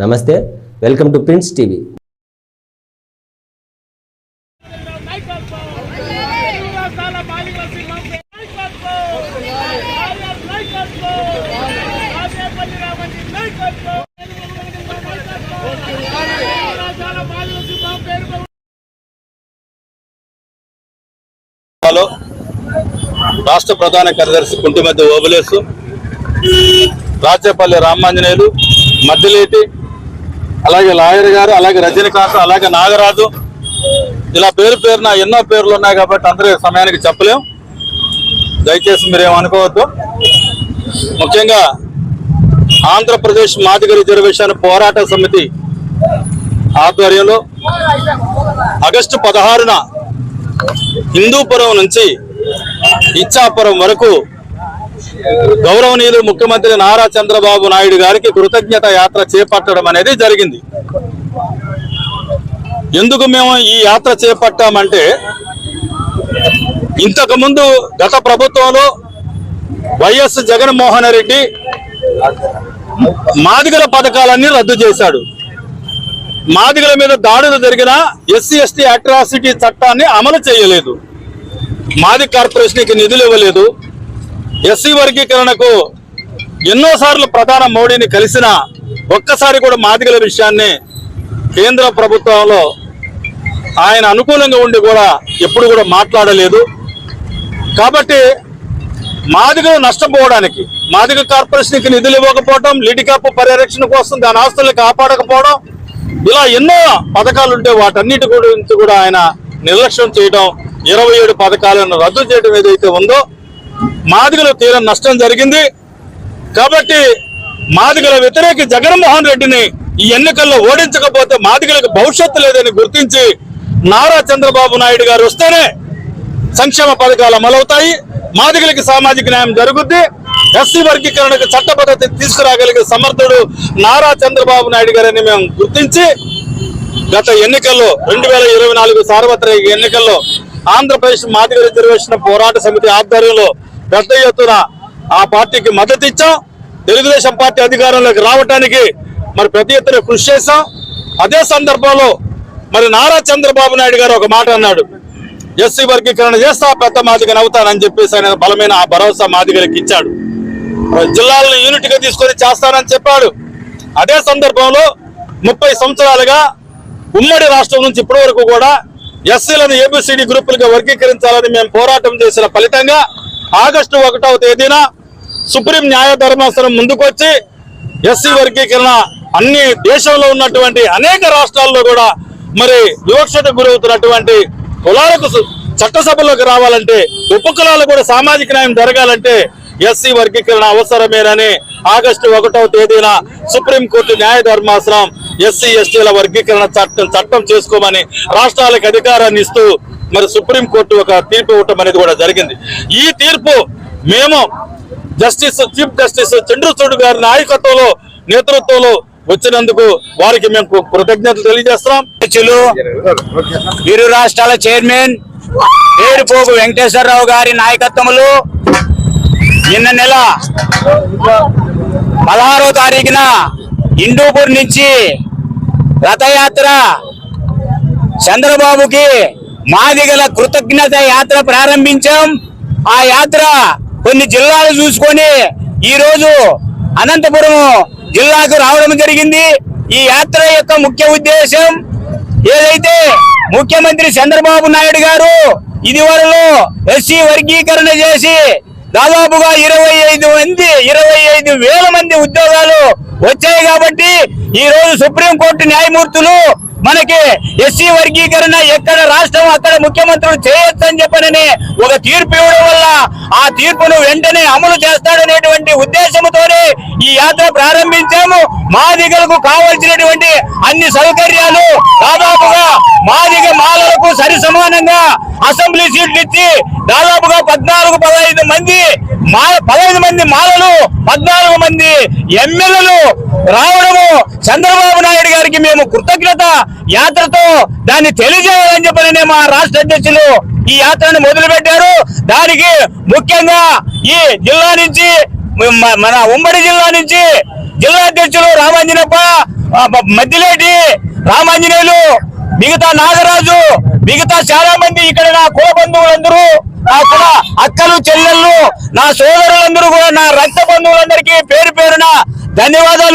నమస్తే, welcome to prince TV. రాష్ట్ర ప్రధాన కార్యదర్శి కుంటిమద్ది ఓబులేసు, రాచేపల్లి రామాంజనేయులు, మద్దిలేటి, అలాగే లాయర్ గారు, అలాగే రజనీకాంత్, అలాగే నాగరాజు, ఇలా పేరు పేరున ఎన్నో పేర్లు ఉన్నాయి కాబట్టి అందరూ సమయానికి చెప్పలేం. దయచేసి మీరేమనుకోవద్దు. ముఖ్యంగా ఆంధ్రప్రదేశ్ మాదిగ రిజర్వేషన్ పోరాట సమితి ఆధ్వర్యంలో ఆగస్టు 16న హిందూపురం నుంచి ఇచ్చాపురం వరకు గౌరవనీయులు ముఖ్యమంత్రి నారా చంద్రబాబు నాయుడు గారికి కృతజ్ఞత యాత్ర చేపట్టడం అనేది జరిగింది. ఎందుకు మేము ఈ యాత్ర చేపట్టామంటే, ఇంతకుముందు గత ప్రభుత్వంలో వైఎస్ జగన్మోహన్ రెడ్డి మాదిగల పథకాలన్నీ రద్దు చేశాడు. మాదిగల మీద దాడులు జరిగిన ఎస్సీ ఎస్టీ అట్రాసిటీ చట్టాన్ని అమలు చేయలేదు. మాదిగ కార్పొరేషన్కి నిధులు ఇవ్వలేదు. ఎస్సీ వర్గీకరణకు ఎన్నోసార్లు ప్రధాని మోడీని కలిసిన ఒక్కసారి కూడా మాదిగల విషయాన్ని కేంద్ర ప్రభుత్వంలో ఆయన అనుకూలంగా ఉండి కూడా ఎప్పుడు కూడా మాట్లాడలేదు. కాబట్టి మాదిగలు నష్టపోవడానికి, మాదిగ కార్పొరేషన్కి నిధులు ఇవ్వకపోవడం, లీడికాప్ పరిరక్షణ కోసం దాని ఆస్తుల్ని కాపాడకపోవడం, ఇలా ఎన్నో పథకాలు ఉంటే వాటన్నిటి గురించి కూడా ఆయన నిర్లక్ష్యం చేయడం, 27 పథకాలను రద్దు చేయడం ఏదైతే ఉందో మాదిగలు తీరని నష్టం జరిగింది. కాబట్టి మాదిగల వ్యతిరేకి జగన్మోహన్ రెడ్డిని ఈ ఎన్నికల్లో ఓడించకపోతే మాదిగలకు భవిష్యత్తు లేదని గుర్తించి నారా చంద్రబాబు నాయుడు గారు వస్తేనే సంక్షేమ పథకాలు అమలవుతాయి, మాదిగలకి సామాజిక న్యాయం జరుగుద్ది, ఎస్సీ వర్గీకరణకు చట్టబద్ధత తీసుకురాగలిగే సమర్థుడు నారా చంద్రబాబు నాయుడు గారని మేము గుర్తించి గత ఎన్నికల్లో 2024 సార్వత్రిక ఎన్నికల్లో ఆంధ్రప్రదేశ్ మాదిగ రిజర్వేషన్ పోరాట సమితి ఆధ్వర్యంలో పెద్ద ఎత్తున ఆ పార్టీకి మద్దతు ఇచ్చాం. తెలుగుదేశం పార్టీ అధికారంలోకి రావడానికి మరి పెద్ద ఎత్తున కృషి చేశాం. అదే సందర్భంలో మరి నారా చంద్రబాబు నాయుడు గారు ఒక మాట అన్నాడు, ఎస్సీ వర్గీకరణ చేస్తా, పెద్ద మాదిగని అవుతానని చెప్పేసి ఆయన బలమైన ఆ భరోసా మాదిగలకి ఇచ్చాడు. జిల్లాలను యూనిట్ గా తీసుకొని చేస్తానని చెప్పాడు. అదే సందర్భంలో 30 సంవత్సరాలుగా ఉమ్మడి రాష్ట్రం నుంచి ఇప్పటి వరకు కూడా ఎస్సీలను ఏబిసిడి గ్రూపులుగా వర్గీకరించాలని మేము పోరాటం చేసిన ఫలితంగా ఆగస్టు 1వ తేదీన సుప్రీం న్యాయ ధర్మాసనం ముందుకొచ్చి ఎస్సీ వర్గీకరణ అన్ని దేశంలో ఉన్నటువంటి అనేక రాష్ట్రాల్లో కూడా మరి వివక్షతకు గురవుతున్నటువంటి కులాలకు చట్టసభలోకి రావాలంటే, ఉపకులాలు కూడా సామాజిక న్యాయం జరగాలంటే ఎస్సీ వర్గీకరణ అవసరమేనని ఆగస్టు 1వ తేదీన సుప్రీంకోర్టు న్యాయ ధర్మాసనం ఎస్సీ ఎస్టీల వర్గీకరణ చట్టం చేసుకోమని రాష్ట్రాలకు అధికారాన్ని ఇస్తూ మరి సుప్రీంకోర్టు ఒక తీర్పు ఇవ్వటం అనేది కూడా జరిగింది. ఈ తీర్పు మేము చీఫ్ జస్టిస్ చంద్రచూడ్ గారి నాయకత్వంలో, నేతృత్వంలో వచ్చినందుకు వారికి మేము కృతజ్ఞతలు తెలియజేస్తున్నాం. ఇరు రాష్ట్రాల చైర్మన్ ఏడుపోగు వెంకటేశ్వరరావు గారి నాయకత్వంలో నిన్న నెల 16వ తారీఖున హిందూపూర్ నుంచి రథయాత్ర, చంద్రబాబుకి మాదిగల కృతజ్ఞత యాత్ర ప్రారంభించాం. ఆ యాత్ర కొన్ని జిల్లాలు చూసుకొని ఈరోజు అనంతపురం జిల్లాకు రావడం జరిగింది. ఈ యాత్ర యొక్క ముఖ్య ఉద్దేశం ఏదైతే ముఖ్యమంత్రి చంద్రబాబు నాయుడు గారు ఇదివరలో ఎస్సీ వర్గీకరణ చేసి దాదాపుగా 25,000 మంది ఉద్యోగాలు వచ్చాయి. కాబట్టి ఈ రోజు సుప్రీంకోర్టు న్యాయమూర్తులు మనకి ఎస్సీ వర్గీకరణ ఎక్కడ రాష్ట్రం అక్కడ ముఖ్యమంత్రులు చేయొచ్చని చెప్పనని ఒక తీర్పు ఇవ్వడం వల్ల ఆ తీర్పును వెంటనే అమలు చేస్తాడనేటువంటి ఉద్దేశంతోనే ఈ యాత్ర ప్రారంభించాము. మాదిగలకు కావాల్సినటువంటి అన్ని సౌకర్యాలు దాదాపుగా మాదిగ మాలలకు సరి సమానంగా అసెంబ్లీ సీట్లు ఇచ్చి దాదాపుగా 15 మంది మాలలు, 14 మంది ఎమ్మెల్యేలు రావడము చంద్రబాబు నాయుడు గారికి మేము కృతజ్ఞత యాత్రతో దాన్ని తెలియజేయాలని చెప్పని మా రాష్ట్ర అధ్యక్షులు ఈ యాత్రను మొదలుపెట్టారు. దానికి ముఖ్యంగా ఈ జిల్లా నుంచి, మన ఉమ్మడి జిల్లా నుంచి జిల్లా అధ్యక్షులు రామాంజనప్ప, మధ్యలేటి రామాంజనేయులు, మిగతా నాగరాజు, మిగతా చాలా మంది ఇక్కడ నా కుల బంధువులందరూ, నా కుల అక్కలు చెల్లెళ్ళు, నా సోదరులందరూ కూడా, నా రక్త బంధువులందరికీ పేరు పేరున ధన్యవాదాలు.